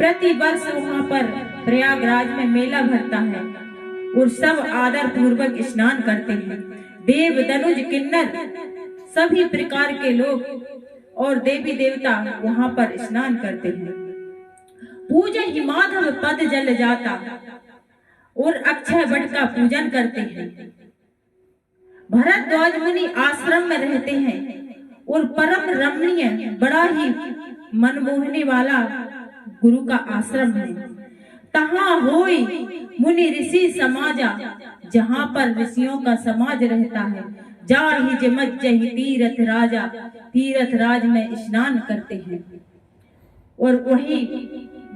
प्रति वर्ष वहाँ पर प्रयागराज में मेला भरता है और सब आदर पूर्वक स्नान करते हैं। देव, दनुज, किन्नर सभी प्रकार के लोग और देवी देवता वहाँ पर स्नान करते हैं। पूजन ही माधव पद जल जाता और अक्षय वट का पूजन करते हैं। भरद्वाज मुनि आश्रम में रहते हैं और परम रमणीय, बड़ा ही मनमोहने वाला गुरु का आश्रम है। तहाँ होई मुनि ऋषि समाजा, जहाँ पर ऋषियों का समाज रहता है। जाहि जमज्जहि तीरथ राजा, तीरथ राज में स्नान करते हैं और वही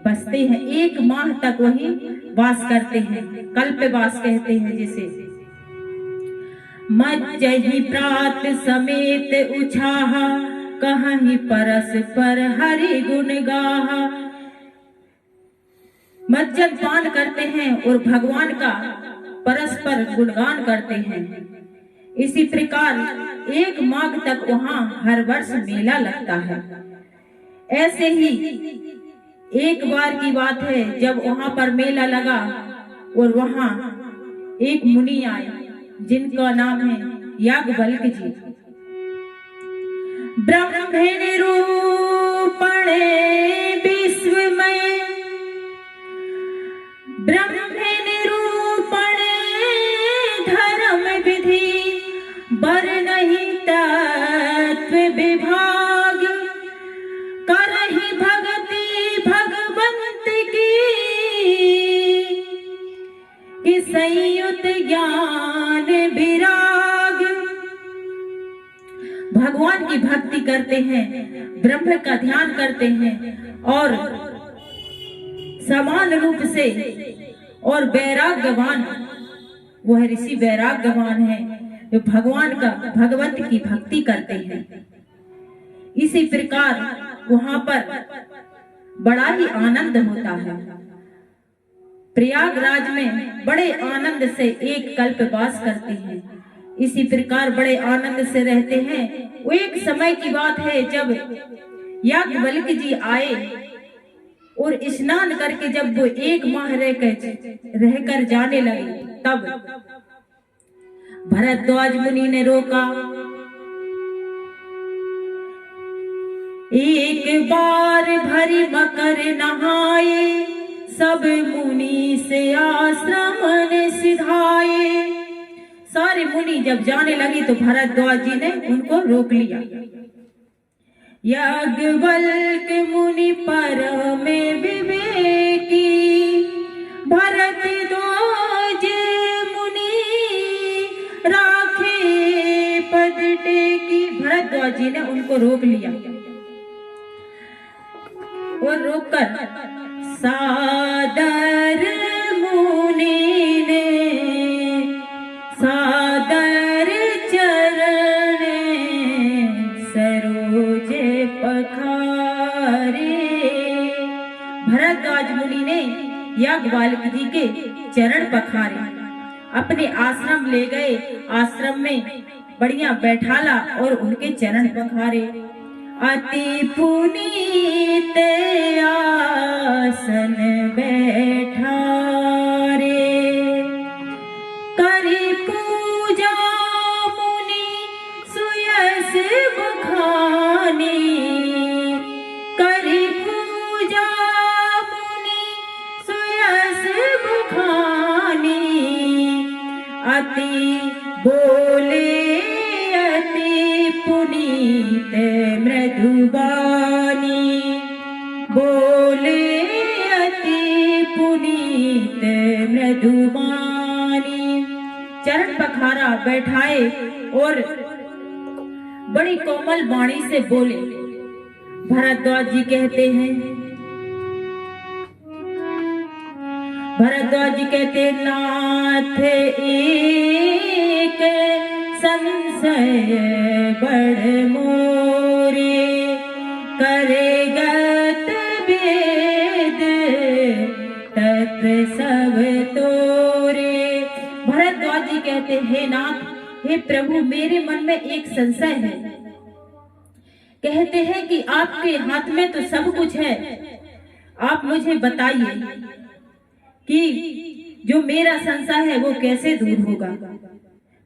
बसते हैं। 1 माह तक वही वास करते हैं, कल्पवास कहते हैं जिसे। मज्जहि प्रात समेत उछाहा, कहीं परस्पर हरि गुण गाहा। मज्जन पान करते हैं और भगवान का परस्पर गुणगान करते हैं। इसी प्रकार 1 माघ तक वहाँ हर वर्ष मेला लगता है। ऐसे ही एक बार की बात है, जब वहाँ पर मेला लगा और वहाँ एक मुनि आए जिनका नाम है याज्ञवल्क जी। ब्रह्मण रूपण विश्वमय, ब्रह्मण रूपण धर्म विधि, बरनहि तत्व विभाग, करहि भगति भगवंत की संयुत ज्ञान विराग। भगवान की भक्ति करते हैं, ब्रह्म का ध्यान करते हैं और समान रूप से, और वैराग्यवान, वह ऋषि वैराग्यवान है जो भगवान का, भगवंत की भक्ति करते हैं। इसी प्रकार वहां पर बड़ा ही आनंद होता है। प्रयागराज में बड़े आनंद से एक कल्पवास करते हैं। इसी प्रकार बड़े आनंद से रहते हैं। वो एक समय की बात है, जब याज्ञवल्क जी आए और स्नान करके जब वो 1 माह रहकर जाने लगे, तब भरद्वाज मुनि ने रोका। एक बार भरी मकर नहाए, सब मुनि से आश्रम ने सिधाए। सारे मुनि जब जाने लगे तो भरद्वाज जी ने उनको रोक लिया। याज्ञवल्क मुनि परम विवेकी, भरद्वाज मुनि राखे पद टेकी। भरद्वाज जी ने उनको रोक लिया और रोककर सादर मुनि ने सादर चरण सरोज पखारे। भरद्वाज मुनि ने याज्ञवल्क जी के चरण पखारे, अपने आश्रम ले गए। आश्रम में बढ़िया बैठाला और उनके चरण पखारे। अति पुनीत आसन बैठारे, करी पूजा मुनि सुयस बखानी, करी पूजा मुनि सुयस बखानी। अति बोले अति पुनीत मृदुबानी, बोले अति पुनीत मृदुबानी। चरण पखारा, बैठाए और बड़ी कोमल वाणी से बोले। भरद्वाज जी कहते हैं, भरद्वाज जी कहते, नाथ एक संशय बड़ मोरे, करेगत वेद तत् सब तोरे। भरद्वाज जी कहते, हे नाथ, हे प्रभु, मेरे मन में एक संशय है। कहते हैं कि आपके हाथ में तो सब कुछ है, आप मुझे बताइए कि जो मेरा संशय है वो कैसे दूर होगा।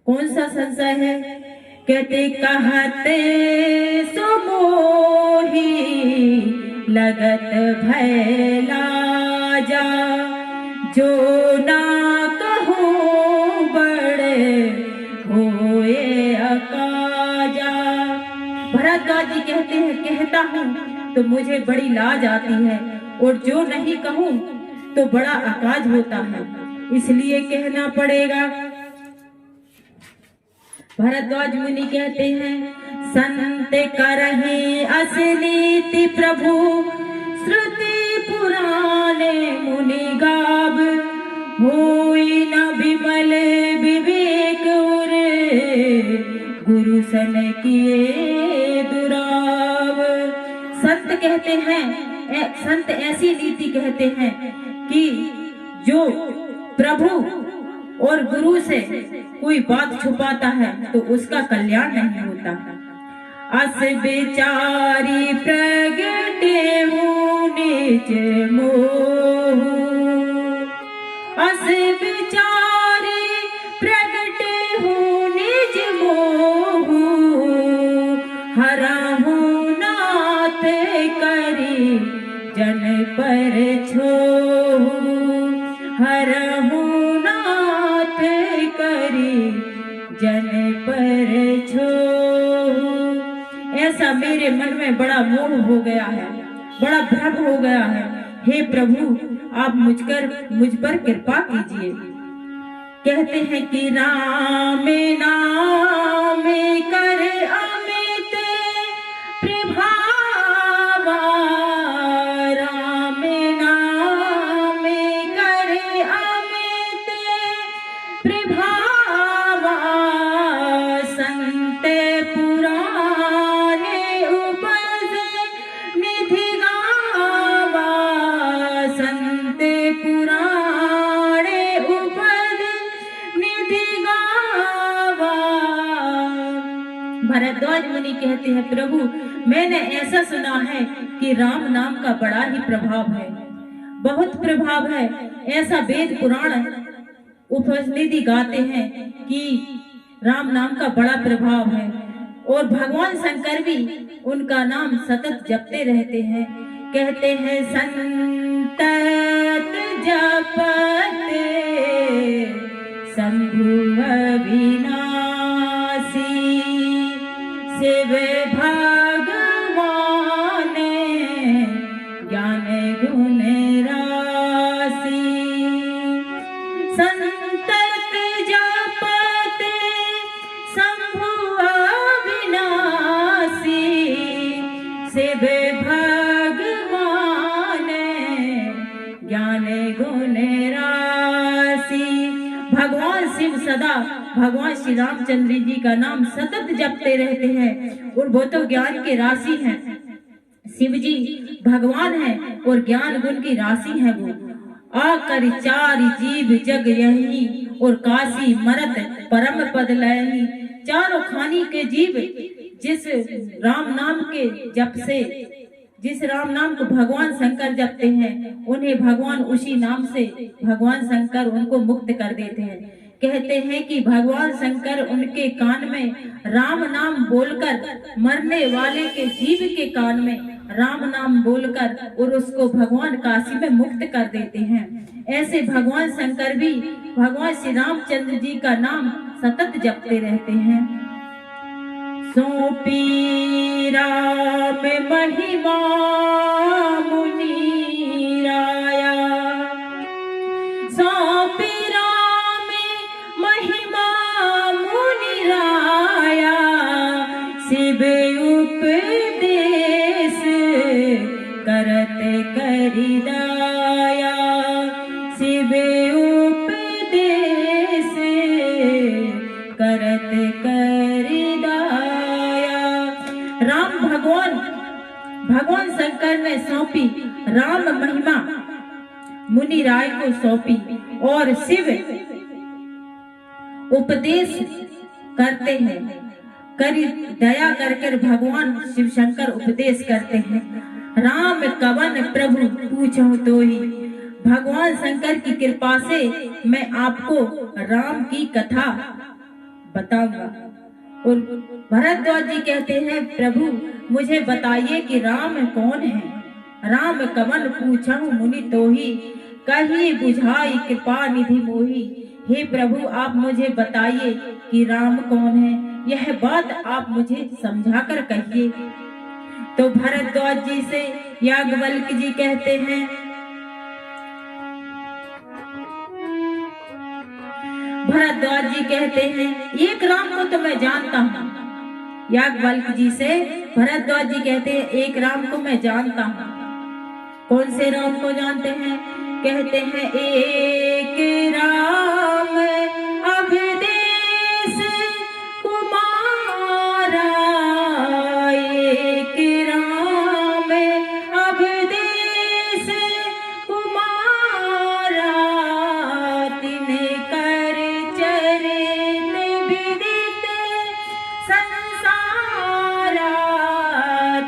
कौन सा संशय है? कहते कहते सो मोही लगत भय लाजा, जो ना कहो बड़े होए अकाजा। भरद्वाज जी कहते हैं, कहता हूँ तो मुझे बड़ी लाज आती है, और जो नहीं कहूँ तो बड़ा अकाज होता है, इसलिए कहना पड़ेगा। भरद्वाज मुनि कहते हैं, संत करहि असनीति प्रभु, श्रुति पुराणे मुनि गाव, होई न विमल विवेक उर, गुरु सन किए दुराव। संत कहते हैं, संत ऐसी नीति कहते हैं कि जो प्रभु और गुरु से कोई बात छुपाता है तो उसका कल्याण नहीं होता। अस बेचारी प्रगटे हूँ निज मोह, अस बेचारी प्रगटे हूँ निज मोह, हरहूँ नाथ करी जन पर छोहू, हरहूँ नाथ करी जन पर छोहू। ऐसा मेरे मन में बड़ा मोह हो गया है, बड़ा भ्रम हो गया है। हे प्रभु, आप मुझ पर कृपा कीजिए। कहते हैं कि राम नाम कर अमित प्रभावा, राम नाम कर अमित प्रभावा, संत पुराणे उपज निधि गावा, संत पुराणे उपज निधि गावा। भरद्वाज मुनि कहते हैं, प्रभु मैंने ऐसा सुना है कि राम नाम का बड़ा ही प्रभाव है, बहुत प्रभाव है। ऐसा वेद पुराण उपनिधि गाते हैं कि राम नाम का बड़ा प्रभाव है, और भगवान शंकर भी उनका नाम सतत जपते रहते हैं। कहते हैं, संतत जपते शंभु अविनाशी, शिव भगवान ज्ञान गुण राशि। संतत जपते शंभु अविनाशी, शिव भगवान ज्ञान गुण राशि। भगवान शिव सदा भगवान श्री रामचंद्र जी का नाम सतत जपते रहते हैं, और वो तो ज्ञान के राशि हैं। शिव जी भगवान हैं और ज्ञान गुण की राशि है। वो आकर चारि जीव जग यही, और काशी मरत परम पद लयही। चारों खानी के जीव जिस राम नाम के जप से, जिस राम नाम को भगवान शंकर जपते हैं, उन्हें भगवान उसी नाम से भगवान शंकर उनको मुक्त कर देते हैं। कहते हैं कि भगवान शंकर उनके कान में राम नाम बोलकर, मरने वाले के जीव के कान में राम नाम बोलकर, और उसको भगवान काशी में मुक्त कर देते हैं। ऐसे भगवान शंकर भी भगवान श्री रामचंद्र जी का नाम सतत जपते रहते हैं। सौंपी राम महिमा मुनि राया, सौंपी राम महिमा मुनि राया, शिव उपदेश करत करि दाया, शिव उपदेश करत करि दाया। राम भगवान शंकर ने सौंपी राम महिमा मुनि राय को सौंपी, और शिव उपदेश करते हैं, करी दया करके भगवान शिव शंकर उपदेश करते हैं। राम कवन प्रभु पूछो तो ही। भगवान शंकर की कृपा से मैं आपको राम की कथा बताऊंगा। और भरद्वाज जी कहते हैं, प्रभु मुझे बताइए कि राम कौन है। राम कवन पूछहु मुनि तोही, कही बुझाई कृपा निधि मोही। हे प्रभु आप मुझे बताइए कि राम कौन है, यह बात आप मुझे समझा कर कहिए। तो भरद्वाज जी से याज्ञवल्क्य जी कहते हैं, भरद्वाज जी कहते हैं एक राम को तो मैं जानता हूँ। याज्ञवल्क्य जी से भरद्वाज जी कहते हैं एक राम को मैं जानता हूँ। कौन से राम को जानते हैं? कहते हैं एक राम अवधेश कुमारा, एक राम अवधेश कुमारा, तिन्हे कर चरित विदित संसारा,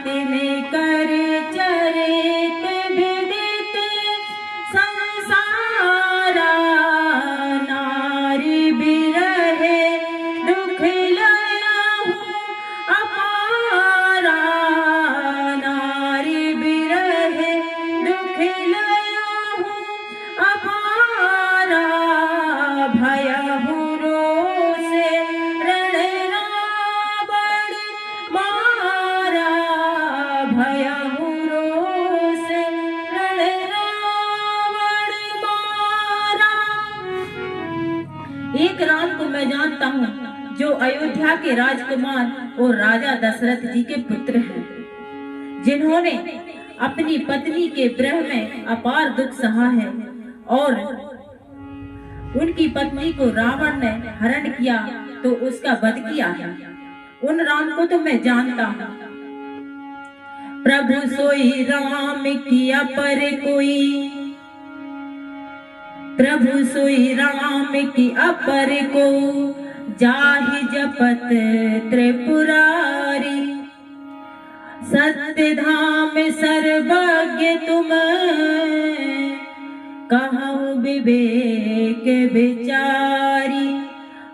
तिन्हे कर चरित विदित संसारा, नारी बिरहे दुख लयहु अपारा, नारी बिरहे दुख लयहु अपारा, भयहु रोषे रण रावण मारा, भयहु रोषे रण रावण मारा। एक राम को मैं जानता हूँ जो अयोध्या के राजकुमार और राजा दशरथ जी के पुत्र हैं, जिन्होंने अपनी पत्नी के विरह में अपार दुख सहा है और उनकी पत्नी को रावण ने हरण किया तो उसका वध किया है। उन राम को तो मैं जानता हूँ। प्रभु सोई राम किया पर कोई, प्रभु सोई राम की अपर को, जाहि जपत त्रिपुरारी, सत्य धाम सर्वज्ञ तुम, कहूँ विवेक विचारी।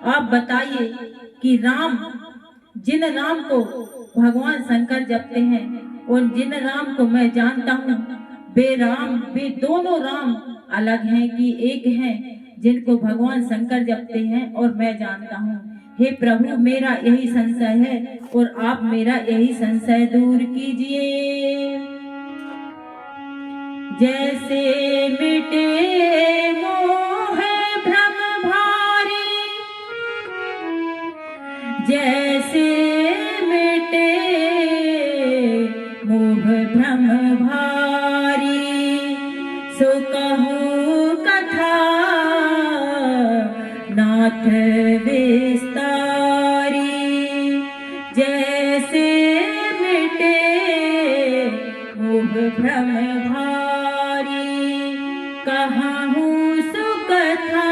आप बताइए कि राम, जिन राम को भगवान शंकर जपते हैं और जिन राम को मैं जानता हूँ, वे दोनों राम अलग हैं कि एक हैं जिनको भगवान शंकर जपते हैं और मैं जानता हूँ। हे प्रभु मेरा यही संशय है और आप मेरा यही संशय दूर कीजिए। जैसे मिटे मोह भ्रम भारी, जैसे मिटे मोह भ्रम भारी, सो कहूँ कथा नाथ विस्तारी। जैसे मिटे मोह भ्रम भारी, कहूँ सुकथा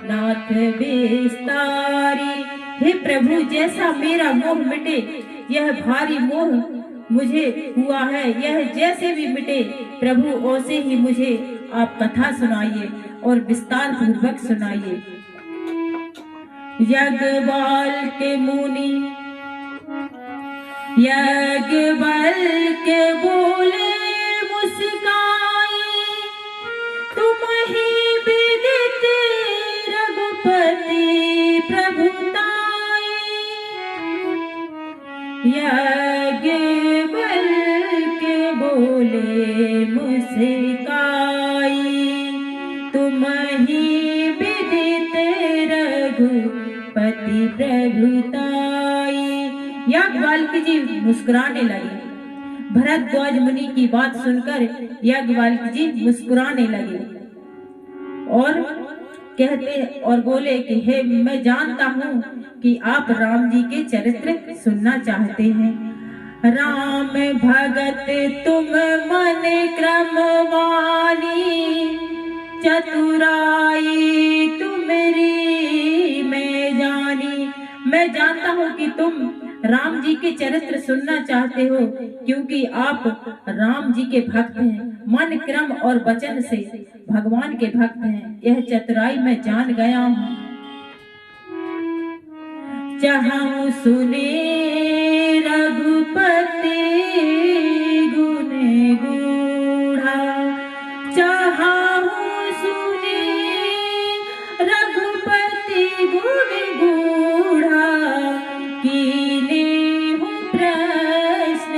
नाथ विस्तारी। हे प्रभु जैसा मेरा मोह मिटे, यह भारी मोह मुझे हुआ है, यह जैसे भी मिटे प्रभु वैसे ही मुझे आप कथा सुनाइए और विस्तार पूर्वक सुनाइए। याज्ञवल्क्य मुनि, याज्ञवल्क्य बोले मुस्काई, तुम ही विदित रघुपति प्रभुताई। याज्ञवल्क्य बोले मुस्काई, तुम ही विदित रघुपति प्रभुताई। याज्ञवल्क्य जी मुस्कुराने लगे। भरद्वाज मुनि की बात सुनकर याज्ञवल्क्य जी मुस्कुराने लगे और कहते और बोले कि हे मैं जानता हूँ कि आप राम जी के चरित्र सुनना चाहते हैं। राम भगत तुम मन क्रमवानी, चतुराई तुम्हारी मैं जानी। मैं जानता हूँ कि तुम राम जी के चरित्र सुनना चाहते हो, क्योंकि आप राम जी के भक्त हैं, मन क्रम और वचन से भगवान के भक्त हैं, यह चतुराई मैं जान गया हूँ। चाहूं सुने रघुपति गुण गूढ़ा, चाहूं सुने रघुपति गुण गूढ़ा, कीने हूँ प्रश्न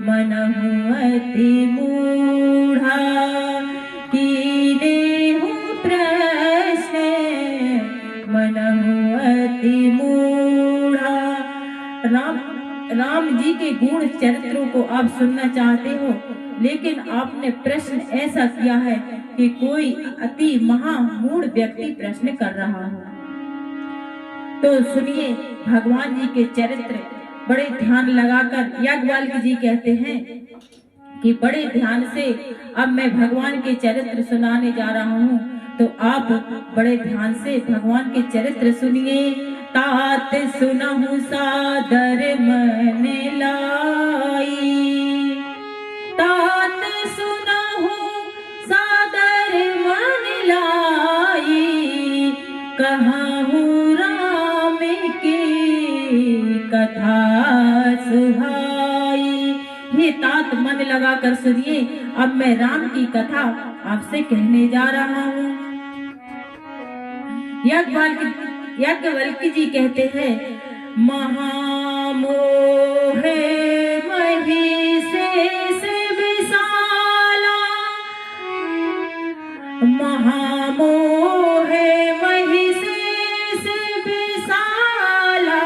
मनहु अति मूढ़ा, कीने हूँ प्रश्न मनहु अति मूढ़ा। राम जी के गुण चरित्रों को आप सुनना चाहते हो, लेकिन आपने प्रश्न ऐसा किया है कि कोई अति महामूढ़ व्यक्ति प्रश्न कर रहा हो। तो सुनिए भगवान जी के चरित्र बड़े ध्यान लगाकर। याज्ञवल्क्य जी कहते हैं कि बड़े ध्यान से अब मैं भगवान के चरित्र सुनाने जा रहा हूँ, तो आप बड़े ध्यान से भगवान के चरित्र सुनिए। तात सुनहु सादर मन लाई, तात सुनहु सादर मन लाई, कहूँ राम की कथा सुहाई। ये तात मन लगाकर सुनिए, अब मैं राम की कथा आपसे कहने जा रहा हूँ। याज्ञवल्क्य जी कहते हैं, महामोह महिषेष विशाला, महामोह महिषेष विशाला,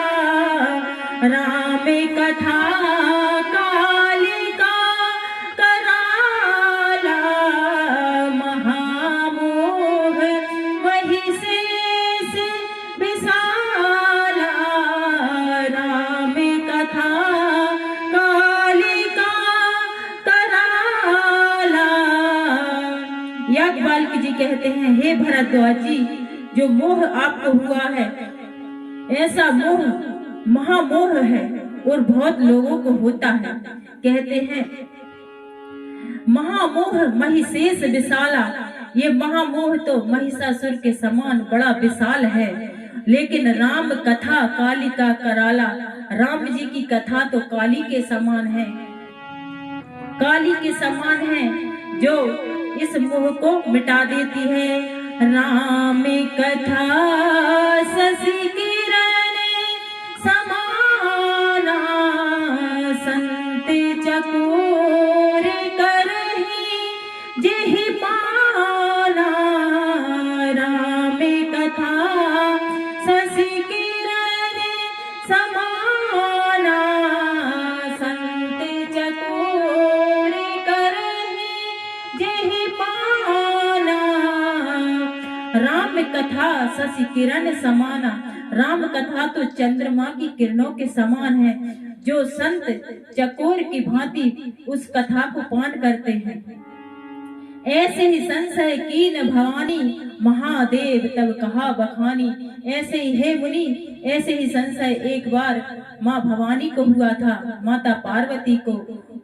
राम कथा कालिका कराला, महामोह महिषेष विशाला, राम कथा कालिका कराला। याज्ञवल्क्य जी कहते हैं, हे भरद्वाज जी, जो मोह आपको हुआ है, ऐसा मोह महामोह है और बहुत लोगों को होता है। कहते हैं महामोह महिषेष विशाला, ये महामोह तो महिषासुर के समान बड़ा विशाल है, लेकिन राम कथा कालिका कराला, राम जी की कथा तो काली के समान है, काली के समान है, जो इस मोह को मिटा देती है। राम कथा शशि किरण समाना, संत चकोर करहि जेहि पाना, राम कथा शशि किरण समाना, संत चकोर करहि जेहि पाना। राम कथा शशि किरण समाना, राम कथा तो चंद्रमा की किरणों के समान है, जो संत चकोर की भांति उस कथा को पान करते हैं। ऐसे ही संशय कीन भवानी, महादेव तब कहा बखानी। ऐसे ही हे मुनि, ऐसे ही संशय एक बार माँ भवानी को हुआ था, माता पार्वती को,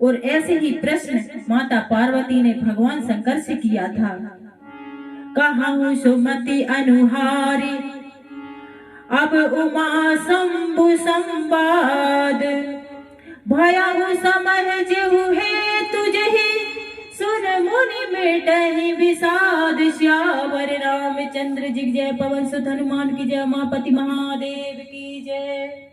और ऐसे ही प्रश्न माता पार्वती ने भगवान शंकर से किया था। कहूँ सुमति अनुहारी, अब उमा शंभु संवाद, भयहु समझहु हे तुझहि, सुन मुनि मिटहि विषाद। श्यावर रामचंद्र जी की जय, पवन सुत हनुमान की जय, उमापति महादेव की जय।